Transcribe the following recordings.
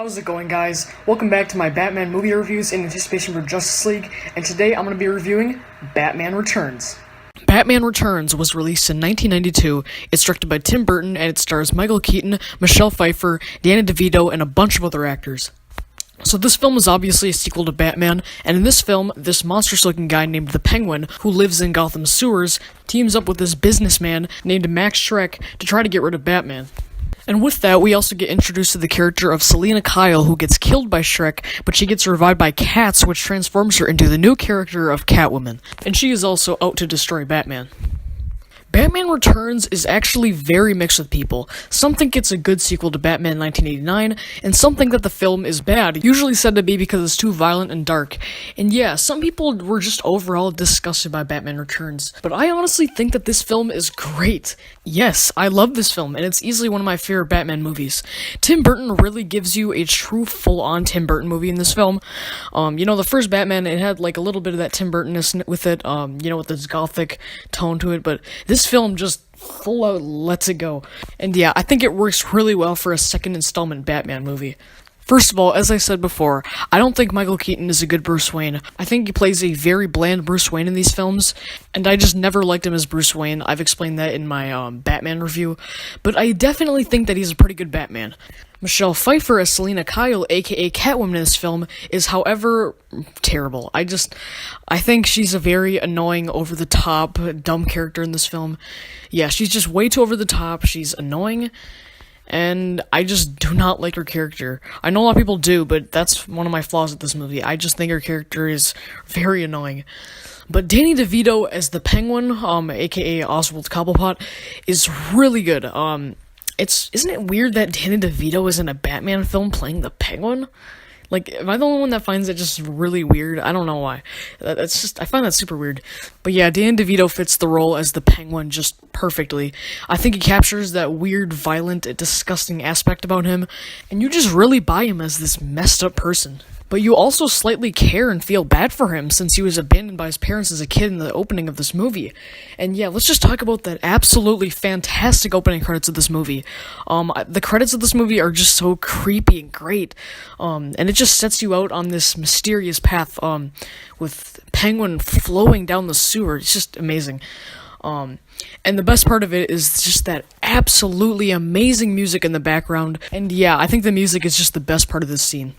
How's it going, guys? Welcome back to my Batman movie reviews in anticipation for Justice League, and today I'm going to be reviewing Batman Returns. Batman Returns was released in 1992. It's directed by Tim Burton, and it stars Michael Keaton, Michelle Pfeiffer, Danny DeVito, and a bunch of other actors. So this film is obviously a sequel to Batman, and in this film, this monstrous-looking guy named the Penguin, who lives in Gotham's sewers, teams up with this businessman named Max Shreck to try to get rid of Batman. And with that, we also get introduced to the character of Selina Kyle, who gets killed by Shreck, but she gets revived by cats, which transforms her into the new character of Catwoman. And she is also out to destroy Batman. Batman Returns is actually very mixed with people. Some think it's a good sequel to Batman 1989, and some think that the film is bad, usually said to be because it's too violent and dark. And yeah, some people were just overall disgusted by Batman Returns. But I honestly think that this film is great. Yes, I love this film, and it's easily one of my favorite Batman movies. Tim Burton really gives you a true full-on Tim Burton movie in this film. The first Batman, it had like a little bit of that Tim Burton-ness with it, with this gothic tone to it, but this film just full out lets it go. And yeah, I think it works really well for a second installment Batman movie. First of all, as I said before, I don't think Michael Keaton is a good Bruce Wayne. I think he plays a very bland Bruce Wayne in these films, and I just never liked him as Bruce Wayne. I've explained that in my Batman review, but I definitely think that he's a pretty good Batman. Michelle Pfeiffer as Selina Kyle, aka Catwoman in this film, is however terrible. I think she's a very annoying, over-the-top, dumb character in this film. Yeah, she's just way too over-the-top, she's annoying, and I just do not like her character. I know a lot of people do, but that's one of my flaws with this movie. I just think her character is very annoying. But Danny DeVito as the Penguin, aka Oswald Cobblepot, is really good. Isn't it weird that Danny DeVito is in a Batman film playing the Penguin? Like, am I the only one that finds it just really weird? I don't know why. I find that super weird. But yeah, Danny DeVito fits the role as the Penguin just perfectly. I think he captures that weird, violent, disgusting aspect about him, and you just really buy him as this messed up person. But you also slightly care and feel bad for him since he was abandoned by his parents as a kid in the opening of this movie. And yeah, let's just talk about that absolutely fantastic opening credits of this movie. The credits of this movie are just so creepy and great. And it just sets you out on this mysterious path, with Penguin flowing down the sewer. It's just amazing. And the best part of it is just that absolutely amazing music in the background. And yeah, I think the music is just the best part of this scene.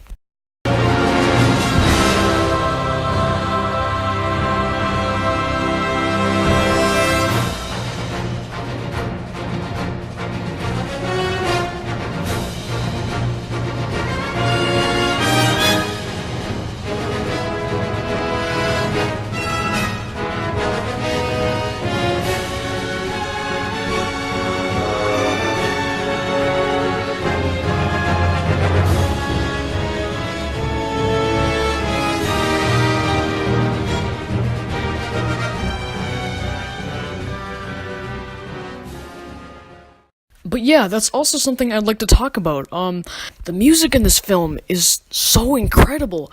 But yeah, that's also something I'd like to talk about. The music in this film is so incredible.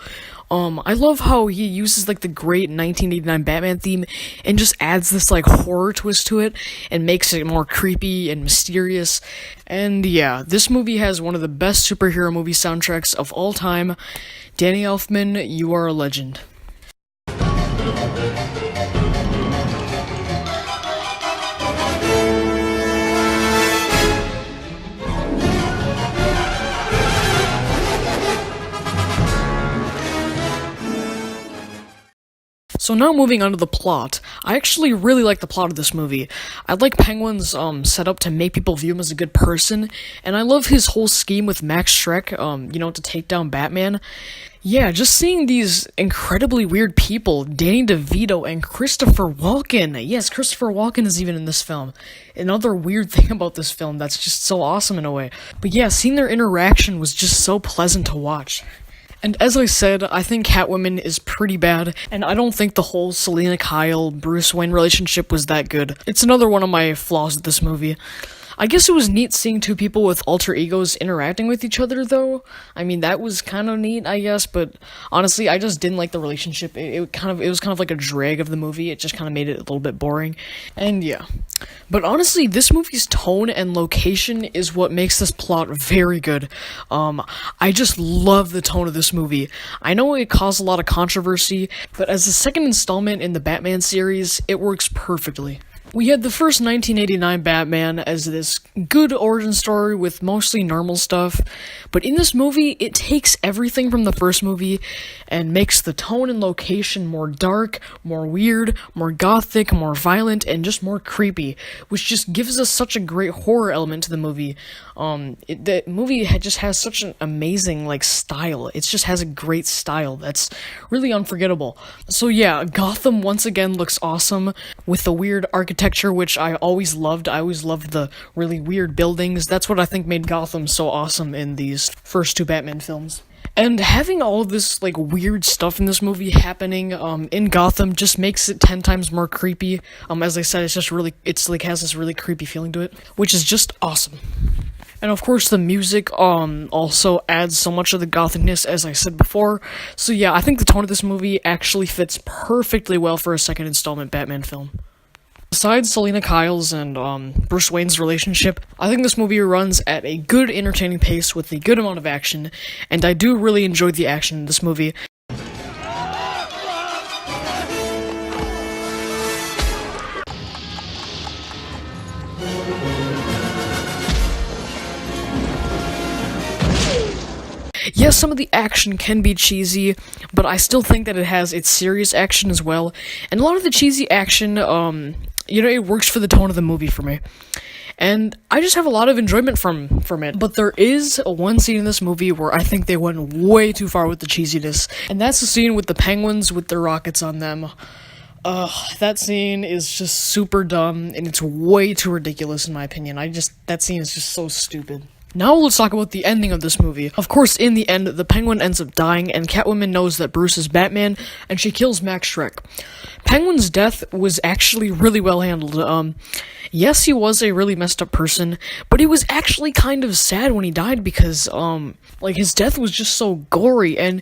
I love how he uses like the great 1989 Batman theme and just adds this like horror twist to it and makes it more creepy and mysterious. And yeah, this movie has one of the best superhero movie soundtracks of all time. Danny Elfman, you are a legend. So now moving on to the plot, I actually really like the plot of this movie. I like Penguin's setup to make people view him as a good person, and I love his whole scheme with Max Shreck, to take down Batman. Yeah, just seeing these incredibly weird people, Danny DeVito and Christopher Walken. Yes, Christopher Walken is even in this film. Another weird thing about this film that's just so awesome in a way. But yeah, seeing their interaction was just so pleasant to watch. And as I said, I think Catwoman is pretty bad, and I don't think the whole Selina Kyle-Bruce Wayne relationship was that good. It's another one of my flaws with this movie. I guess it was neat seeing two people with alter egos interacting with each other, though. I mean, that was kind of neat, I guess, but honestly, I just didn't like the relationship. It was kind of like a drag of the movie. It just kind of made it a little bit boring, and yeah. But honestly, this movie's tone and location is what makes this plot very good. I just love the tone of this movie. I know it caused a lot of controversy, but as the second installment in the Batman series, it works perfectly. We had the first 1989 Batman as this good origin story with mostly normal stuff, but in this movie, it takes everything from the first movie and makes the tone and location more dark, more weird, more gothic, more violent, and just more creepy, which just gives us such a great horror element to the movie. The movie just has such an amazing, style. It just has a great style that's really unforgettable. So yeah, Gotham once again looks awesome with the weird architecture, which I always loved. I always loved the really weird buildings. That's what I think made Gotham so awesome in these first two Batman films. And having all of this, weird stuff in this movie happening, in Gotham just makes it 10 times more creepy. As I said, has this really creepy feeling to it, which is just awesome. And of course, the music, also adds so much of the gothicness, as I said before. So yeah, I think the tone of this movie actually fits perfectly well for a second installment Batman film. Besides Selina Kyle's and Bruce Wayne's relationship, I think this movie runs at a good, entertaining pace with a good amount of action, and I do really enjoy the action in this movie. Yes, some of the action can be cheesy, but I still think that it has its serious action as well, and a lot of the cheesy action, it works for the tone of the movie for me. And I just have a lot of enjoyment from it. But there is one scene in this movie where I think they went way too far with the cheesiness, and that's the scene with the penguins with their rockets on them. That scene is just super dumb, and it's way too ridiculous in my opinion. That scene is just so stupid. Now let's talk about the ending of this movie. Of course, in the end, the Penguin ends up dying, and Catwoman knows that Bruce is Batman, and she kills Max Schreck. Penguin's death was actually really well handled. Yes, he was a really messed up person, but it was actually kind of sad when he died because, his death was just so gory, and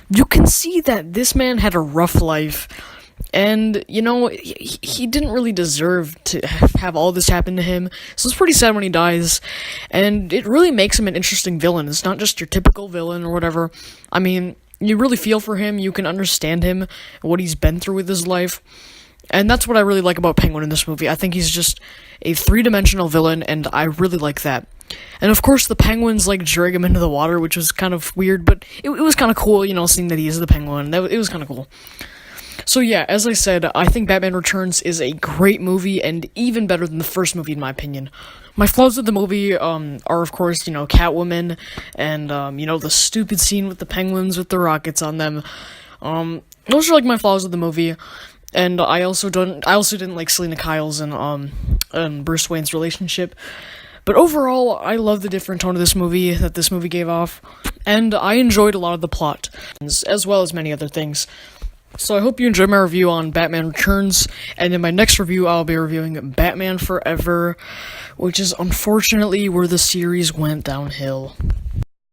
you can see that this man had a rough life. And, he didn't really deserve to have all this happen to him, so it's pretty sad when he dies, and it really makes him an interesting villain. It's not just your typical villain or whatever. I mean, you really feel for him, you can understand him, what he's been through with his life, and that's what I really like about Penguin in this movie. I think he's just a three-dimensional villain, and I really like that. And of course, the penguins, drag him into the water, which was kind of weird, but it was kind of cool, seeing that he is the penguin. It was kind of cool. So yeah, as I said, I think Batman Returns is a great movie, and even better than the first movie in my opinion. My flaws with the movie, are of course, Catwoman, and, the stupid scene with the penguins with the rockets on them. Those are, my flaws with the movie, and I also didn't like Selina Kyle's and Bruce Wayne's relationship. But overall, I love the different tone of this movie that this movie gave off, and I enjoyed a lot of the plot, as well as many other things. So I hope you enjoyed my review on Batman Returns, and in my next review I'll be reviewing Batman Forever, which is unfortunately where the series went downhill.